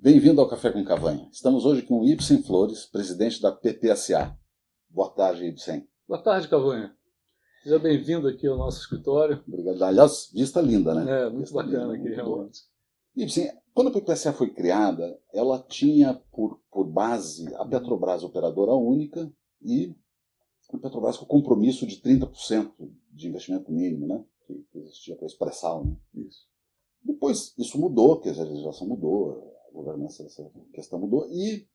Bem-vindo ao Café com Cavanha. Estamos hoje com o Ibsen Flores, presidente da PPSA. Boa tarde, Ibsen. Boa tarde, Cavanha. Seja bem-vindo aqui ao nosso escritório. Obrigado. Aliás, vista linda, né? É, muito bacana aqui, realmente. Ibsen, quando a PPSA foi criada, ela tinha por base a Petrobras operadora única e a Petrobras com compromisso de 30% de investimento mínimo, né? Que existia para expressar, né? Isso. Depois isso mudou, quer dizer, a legislação mudou, a governança dessa questão mudou, e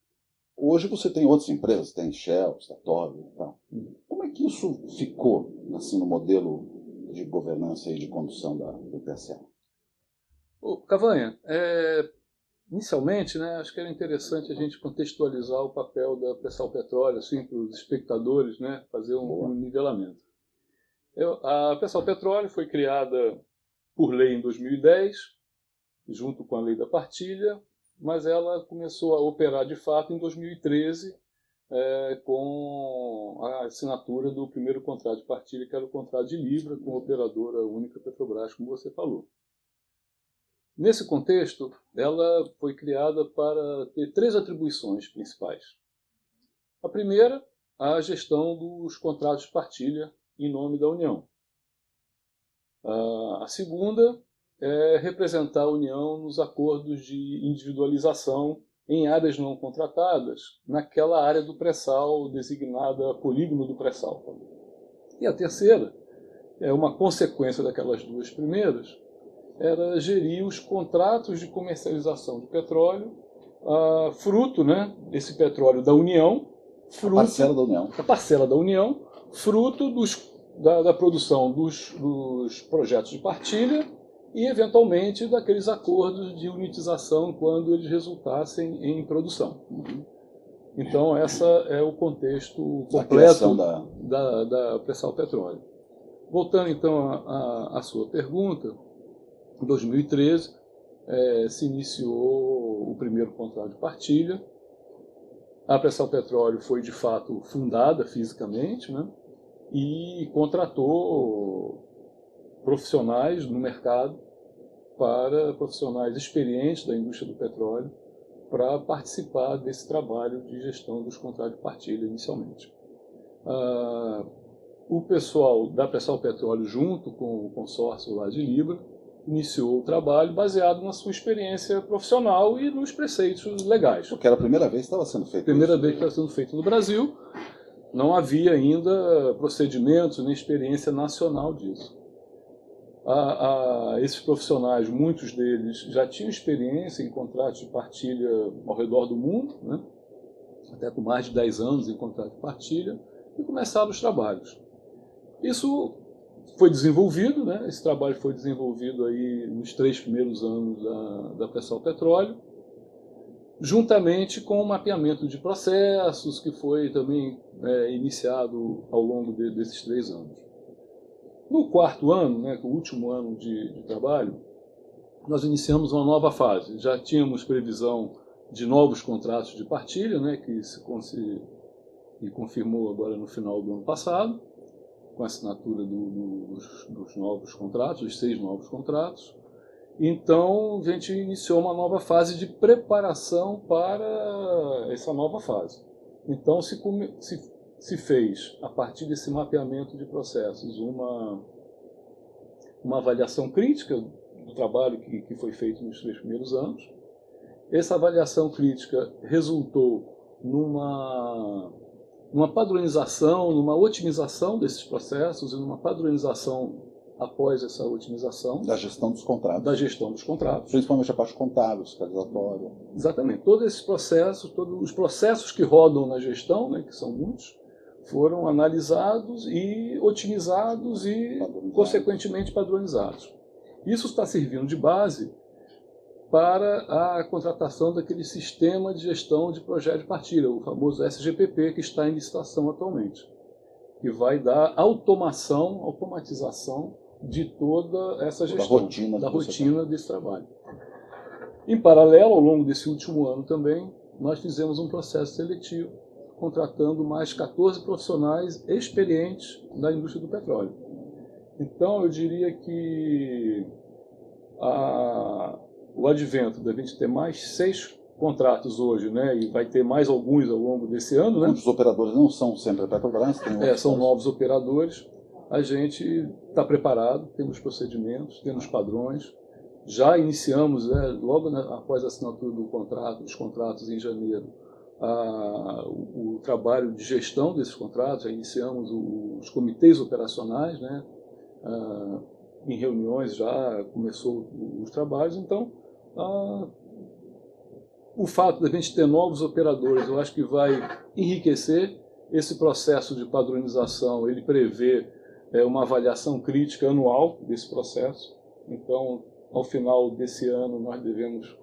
hoje você tem outras empresas, tem Shell, Statoil e tal. Como é que isso ficou assim, no modelo de governança e de condução da PPSA? Cavanha, inicialmente, né, acho que era interessante a gente contextualizar o papel da Pressal Petróleo, assim, para os espectadores, né, fazer um nivelamento. A Pressal Petróleo foi criada por lei em 2010, junto com a lei da partilha, mas ela começou a operar de fato em 2013, com a assinatura do primeiro contrato de partilha, que era o contrato de Libra, com a operadora única Petrobras, como você falou. Nesse contexto, ela foi criada para ter três atribuições principais. A primeira, a gestão dos contratos de partilha em nome da União. A segunda é representar a União nos acordos de individualização em áreas não contratadas, naquela área do pré-sal designada polígono do pré-sal. E a terceira, é uma consequência daquelas duas primeiras, era gerir os contratos de comercialização de petróleo, fruto, né, desse petróleo da União, fruto, a parcela da União, fruto da produção dos projetos de partilha e, eventualmente, daqueles acordos de unitização quando eles resultassem em produção. Então, esse é o contexto completo da Pressal Petróleo. Voltando, então, à sua pergunta, em 2013 se iniciou o primeiro contrato de partilha. A Pressal Petróleo foi, de fato, fundada fisicamente, né, e contratou profissionais no mercado, profissionais experientes da indústria do petróleo, para participar desse trabalho de gestão dos contratos de partilha inicialmente. O pessoal da Pressal Petróleo, junto com o consórcio lá de Libra, iniciou o trabalho baseado na sua experiência profissional e nos preceitos legais. Porque era a primeira vez que estava sendo feito Primeira vez que estava sendo feito no Brasil, não havia ainda procedimentos nem experiência nacional disso. Esses profissionais, muitos deles já tinham experiência em contratos de partilha ao redor do mundo, né? Até com mais de 10 anos em contrato de partilha, e começaram os trabalhos. Isso foi desenvolvido, né? Esse trabalho foi desenvolvido aí nos 3 primeiros anos da Pressal Petróleo, juntamente com o mapeamento de processos, que foi também iniciado ao longo desses 3 anos. No 4º ano, né, o último ano de trabalho, nós iniciamos uma nova fase. Já tínhamos previsão de novos contratos de partilha, né, que se confirmou agora no final do ano passado, com a assinatura dos novos contratos, os 6 novos contratos. Então, a gente iniciou uma nova fase de preparação para essa nova fase. Então, se fez, a partir desse mapeamento de processos, uma avaliação crítica do trabalho que foi feito nos 3 primeiros anos. Essa avaliação crítica resultou numa padronização, numa otimização desses processos e numa padronização após essa otimização. Da gestão dos contratos. Da gestão dos contratos. Principalmente a parte contábil, fiscalizatória. Exatamente. Todos esses processos, todos os processos que rodam na gestão, né, que são muitos, foram analisados e otimizados e, consequentemente, padronizados. Isso está servindo de base para a contratação daquele sistema de gestão de projeto de partilha, o famoso SGPP, que está em licitação atualmente, que vai dar automatização de toda essa gestão, da rotina desse trabalho. Em paralelo, ao longo desse último ano também, nós fizemos um processo seletivo, contratando mais 14 profissionais experientes da indústria do petróleo. Então, eu diria que o advento da gente ter mais 6 contratos hoje, né, e vai ter mais alguns ao longo desse ano, né? Os operadores não são sempre a Petrobras, São novos operadores. A gente está preparado, temos procedimentos, temos padrões. Já iniciamos, né, logo após a assinatura do contrato, dos contratos em janeiro, o trabalho de gestão desses contratos. Já iniciamos os comitês operacionais, né, em reuniões já começou os trabalhos. Então, o fato de a gente ter novos operadores, eu acho que vai enriquecer esse processo de padronização. Ele prevê uma avaliação crítica anual desse processo. Então, ao final desse ano, nós devemos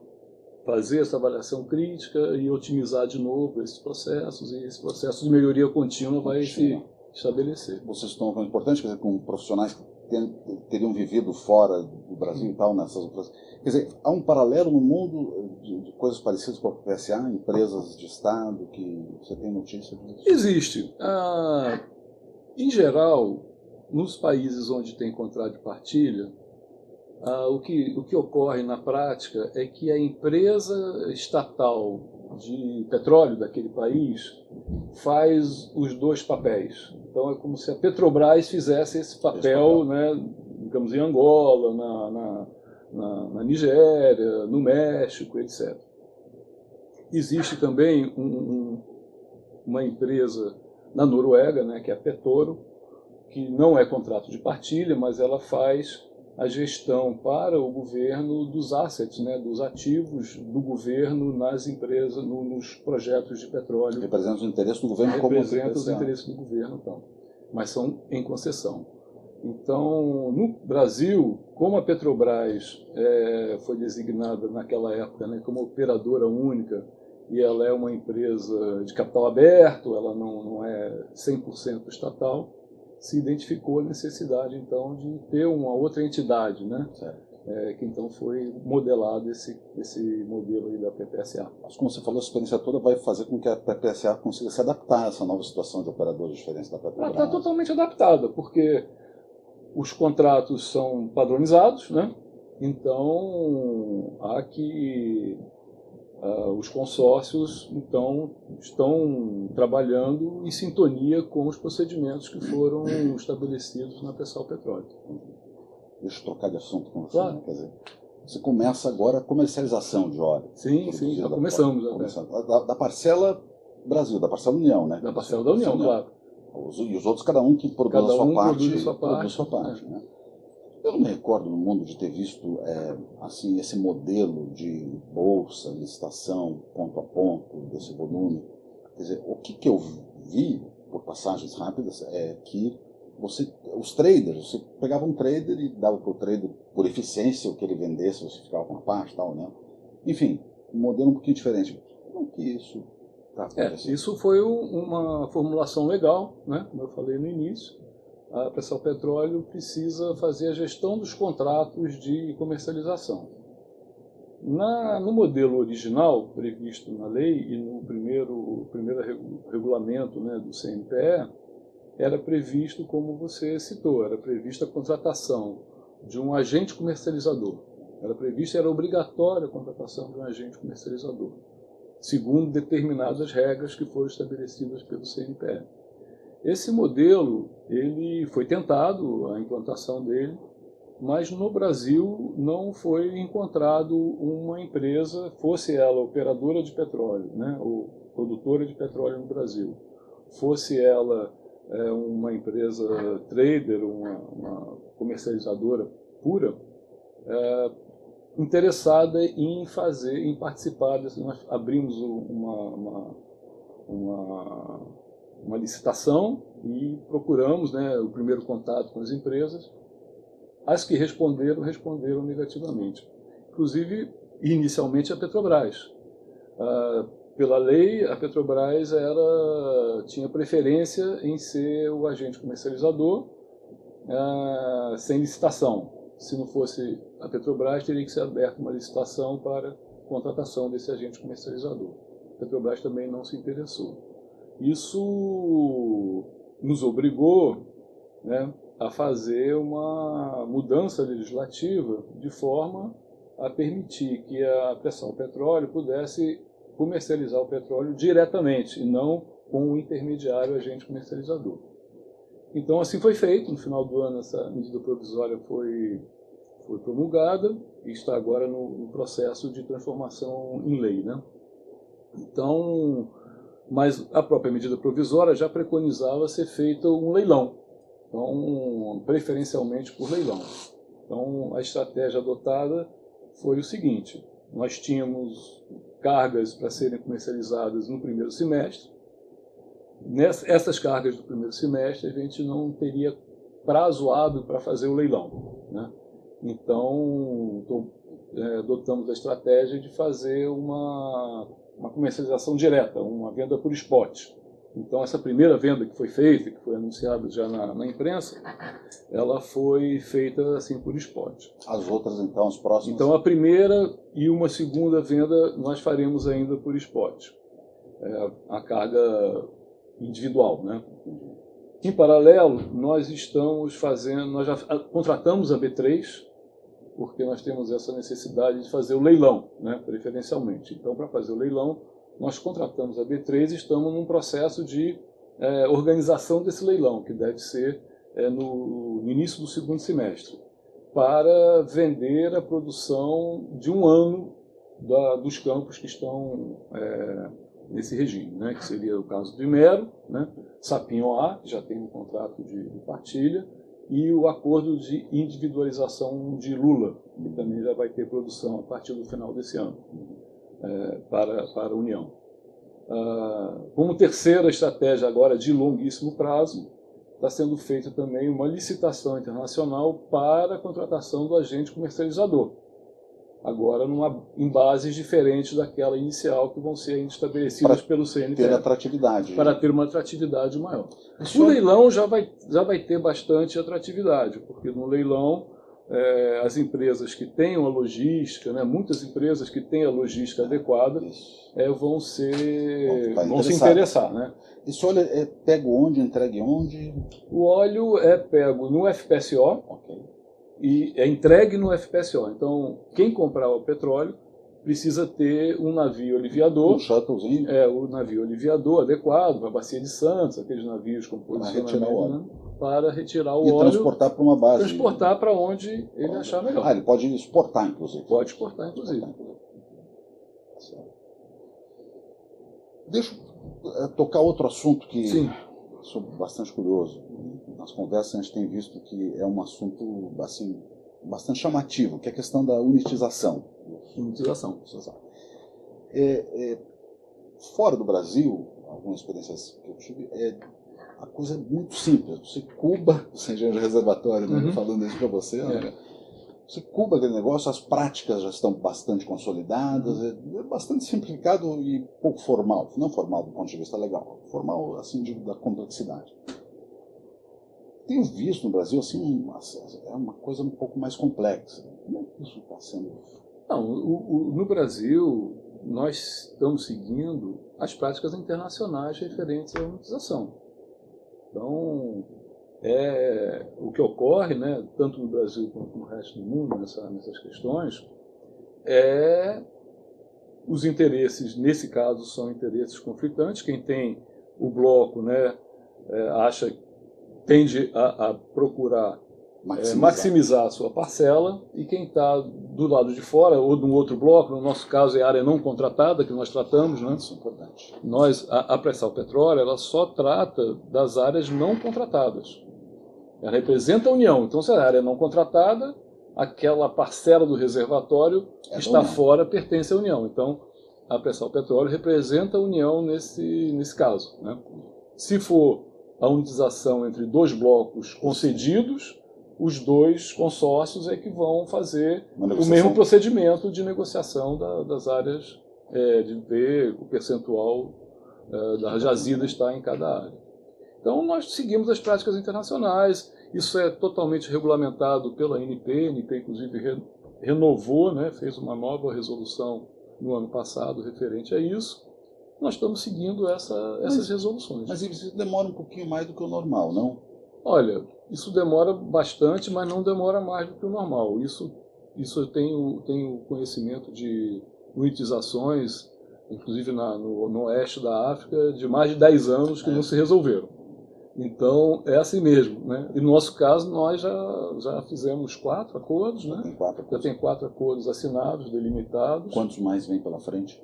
fazer essa avaliação crítica e otimizar de novo esses processos, e esse processo de melhoria contínua vai se estabelecer. Vocês estão falando importante, quer dizer, com profissionais que teriam vivido fora do Brasil e tal, nessas outras. Quer dizer, há um paralelo no mundo de coisas parecidas com a PSA, empresas de Estado, que você tem notícia disso? Existe. Em geral, nos países onde tem contrato de partilha, o que ocorre na prática é que a empresa estatal de petróleo daquele país faz os dois papéis. Então é como se a Petrobras fizesse esse papel, né, digamos, em Angola, na Nigéria, no México, etc. Existe também uma empresa na Noruega, né, que é a Petoro, que não é contrato de partilha, mas ela faz a gestão para o governo dos assets, né, dos ativos do governo nas empresas, nos projetos de petróleo. Representa os interesses do governo como representa os interesses do governo, então, mas são em concessão. Então, no Brasil, como a Petrobras foi designada naquela época, né, como operadora única, e ela é uma empresa de capital aberto, ela não é 100% estatal, se identificou a necessidade, então, de ter uma outra entidade, né? Que então foi modelado esse modelo aí da PPSA. Mas, como você falou, a experiência toda vai fazer com que a PPSA consiga se adaptar a essa nova situação de operadores diferentes da Petrobras. Ela está totalmente adaptada, porque os contratos são padronizados, né? Então, há que os consórcios então, estão trabalhando em sintonia com os procedimentos que foram estabelecidos na Pessoal Petróleo. Deixa eu trocar de assunto com você. Claro. Né? Quer dizer, você começa agora a comercialização de óleo. Sim, já começamos. Da parcela Brasil, da parcela União, né? Da parcela da União, claro. E os outros, cada um que produz a sua parte. Né? Eu não me recordo no mundo de ter visto assim, esse modelo de bolsa, licitação, ponto a ponto, desse volume. Quer dizer, o que eu vi, por passagens rápidas, é que os traders, você pegava um trader e dava para o trader, por eficiência, o que ele vendesse, você ficava com uma parte e tal, né? Enfim, um modelo um pouquinho diferente. Como é que isso está acontecendo? Isso foi uma formulação legal, né? Como eu falei no início. A Pessoal Petróleo precisa fazer a gestão dos contratos de comercialização. No modelo original, previsto na lei, e no primeiro regulamento, né, do CNPE, era previsto, como você citou, era prevista a contratação de um agente comercializador. Era obrigatória a contratação de um agente comercializador, segundo determinadas regras que foram estabelecidas pelo CNPE. Esse modelo, ele foi tentado, a implantação dele, mas no Brasil não foi encontrado uma empresa, fosse ela operadora de petróleo, né, ou produtora de petróleo no Brasil, fosse ela uma empresa trader, uma comercializadora pura, interessada em participar desse. Nós abrimos uma licitação e procuramos, né, o primeiro contato com as empresas. As que responderam negativamente. Inclusive, inicialmente, a Petrobras. Pela lei, a Petrobras tinha preferência em ser o agente comercializador sem licitação. Se não fosse a Petrobras, teria que ser aberta uma licitação para contratação desse agente comercializador. A Petrobras também não se interessou. Isso nos obrigou, né, a fazer uma mudança legislativa de forma a permitir que a Pré-Sal Petróleo pudesse comercializar o petróleo diretamente e não com um intermediário agente comercializador. Então assim foi feito. No final do ano essa medida provisória foi promulgada e está agora no processo de transformação em lei, né? Então, mas a própria medida provisória já preconizava ser feito um leilão, então preferencialmente por leilão. Então a estratégia adotada foi o seguinte: nós tínhamos cargas para serem comercializadas no primeiro semestre. Essas cargas do primeiro semestre a gente não teria prazo hábil para fazer o leilão, né? Então adotamos a estratégia de fazer uma comercialização direta, uma venda por spot. Então essa primeira venda que foi feita, que foi anunciada já na imprensa, ela foi feita assim por spot. As outras então, as próximas? Então a primeira e uma segunda venda nós faremos ainda por spot. A carga individual, né? Em paralelo, nós já contratamos a B3, porque nós temos essa necessidade de fazer o leilão, né, preferencialmente. Então, para fazer o leilão, nós contratamos a B3 e estamos num processo de organização desse leilão, que deve ser no início do segundo semestre, para vender a produção de um ano dos campos que estão nesse regime, né, que seria o caso do Imero, né, Sapinhoá, que já tem um contrato de partilha, e o acordo de individualização de Lula, que também já vai ter produção a partir do final desse ano, para a União. Como terceira estratégia agora de longuíssimo prazo, está sendo feita também uma licitação internacional para a contratação do agente comercializador, agora em bases diferentes daquela inicial, que vão ser ainda estabelecidas pelo CNPE. Ter atratividade. Para ter uma atratividade maior. O leilão já vai ter bastante atratividade, porque no leilão as empresas que tenham a logística, né, muitas empresas que têm a logística adequada, vão se interessar. Né? Esse óleo é pego onde, entregue onde? O óleo é pego no FPSO. Okay. E é entregue no FPSO. Então, quem comprar o petróleo precisa ter um navio aliviador. Um shuttlezinho? O navio aliviador adequado para a Bacia de Santos, aqueles navios com posicionamento, para retirar o óleo. E transportar para uma base. Transportar para onde ele achar melhor. Ele pode exportar, inclusive. Pode exportar, inclusive. Deixa eu tocar outro assunto que sou bastante curioso. Nas conversas a gente tem visto que é um assunto assim, bastante chamativo, que é a questão da unitização. Fora do Brasil, algumas experiências que eu tive, a coisa é muito simples. Você cuba, você engenheiro de reservatório, né, falando isso para você, você cuba aquele negócio, as práticas já estão bastante consolidadas, é bastante simplificado e pouco formal. Não formal do ponto de vista legal, formal assim da complexidade. Tenho visto no Brasil assim, é uma coisa um pouco mais complexa. Como é que isso está sendo? Não, no Brasil, nós estamos seguindo as práticas internacionais referentes à unitização. Então, o que ocorre, né, tanto no Brasil quanto no resto do mundo, nessas questões, os interesses, nesse caso, são interesses conflitantes. Quem tem o bloco, né, tende a procurar maximizar a sua parcela, e quem está do lado de fora, ou de um outro bloco, no nosso caso é a área não contratada, que nós tratamos, né? Isso é importante. A Pré-Sal Petróleo, ela só trata das áreas não contratadas. Ela representa a União. Então, se a área é não contratada, aquela parcela do reservatório que está fora pertence à União. Então, a Pré-Sal Petróleo representa a União nesse caso, né? Se for a unitização entre dois blocos concedidos, os dois consórcios é que vão fazer o mesmo procedimento de negociação das áreas, de ver o percentual da jazida está em cada área. Então, nós seguimos as práticas internacionais. Isso é totalmente regulamentado pela ANP. A ANP, inclusive, renovou, né, fez uma nova resolução no ano passado referente a isso. Nós estamos seguindo essas resoluções. Mas isso demora um pouquinho mais do que o normal, não? Olha, isso demora bastante, mas não demora mais do que o normal. Isso isso eu tenho conhecimento de unitizações, inclusive no oeste da África, de mais de 10 anos que não se resolveram. Então, é assim mesmo, né? E no nosso caso, nós já fizemos 4 acordos, né? Já tem 4 acordos assinados, delimitados. Quantos mais vem pela frente?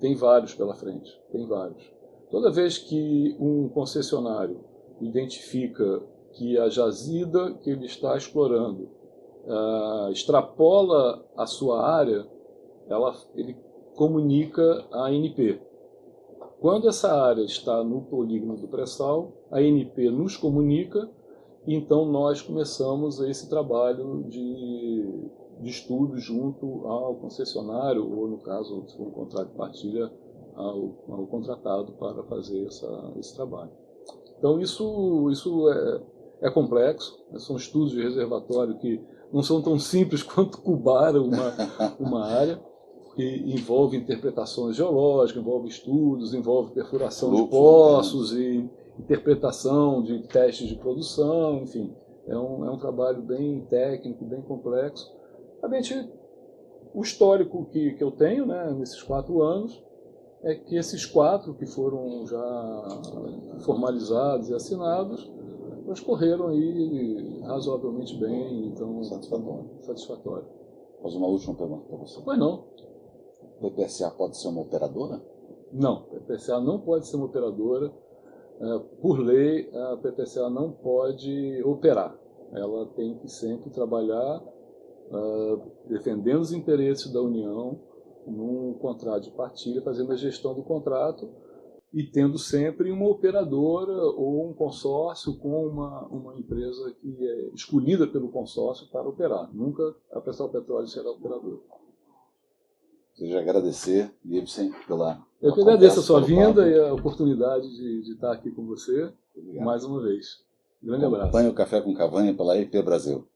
Tem vários pela frente, tem vários. Toda vez que um concessionário identifica que a jazida que ele está explorando extrapola a sua área, ele comunica a ANP. Quando essa área está no polígono do pré-sal, a ANP nos comunica e então nós começamos esse trabalho de estudo junto ao concessionário, ou no caso, se for um contrato de partilha, ao contratado para fazer esse trabalho. Então isso é complexo, são estudos de reservatório que não são tão simples quanto cubar uma área, que envolve interpretações geológicas, envolve estudos, envolve perfuração de poços e interpretação de testes de produção, enfim. É um trabalho bem técnico, bem complexo. Realmente, o histórico que eu tenho, né, nesses 4 anos é que esses 4 que foram já formalizados e assinados, eles correram aí razoavelmente bem, então satisfatório. Faz uma última pergunta para você. Pois não. A PPSA pode ser uma operadora? Não, a PPSA não pode ser uma operadora. Por lei, a PPSA não pode operar. Ela tem que sempre trabalhar defendendo os interesses da União num contrato de partilha, fazendo a gestão do contrato e tendo sempre uma operadora ou um consórcio com uma empresa que é escolhida pelo consórcio para operar. Nunca a Prestação Petróleo será operadora. Desejo agradecer, Gibson, pela Eu que agradeço a sua vinda e a oportunidade de estar aqui com você mais uma vez. Grande abraço. Acompanhe o Café com Cavanha pela IP Brasil.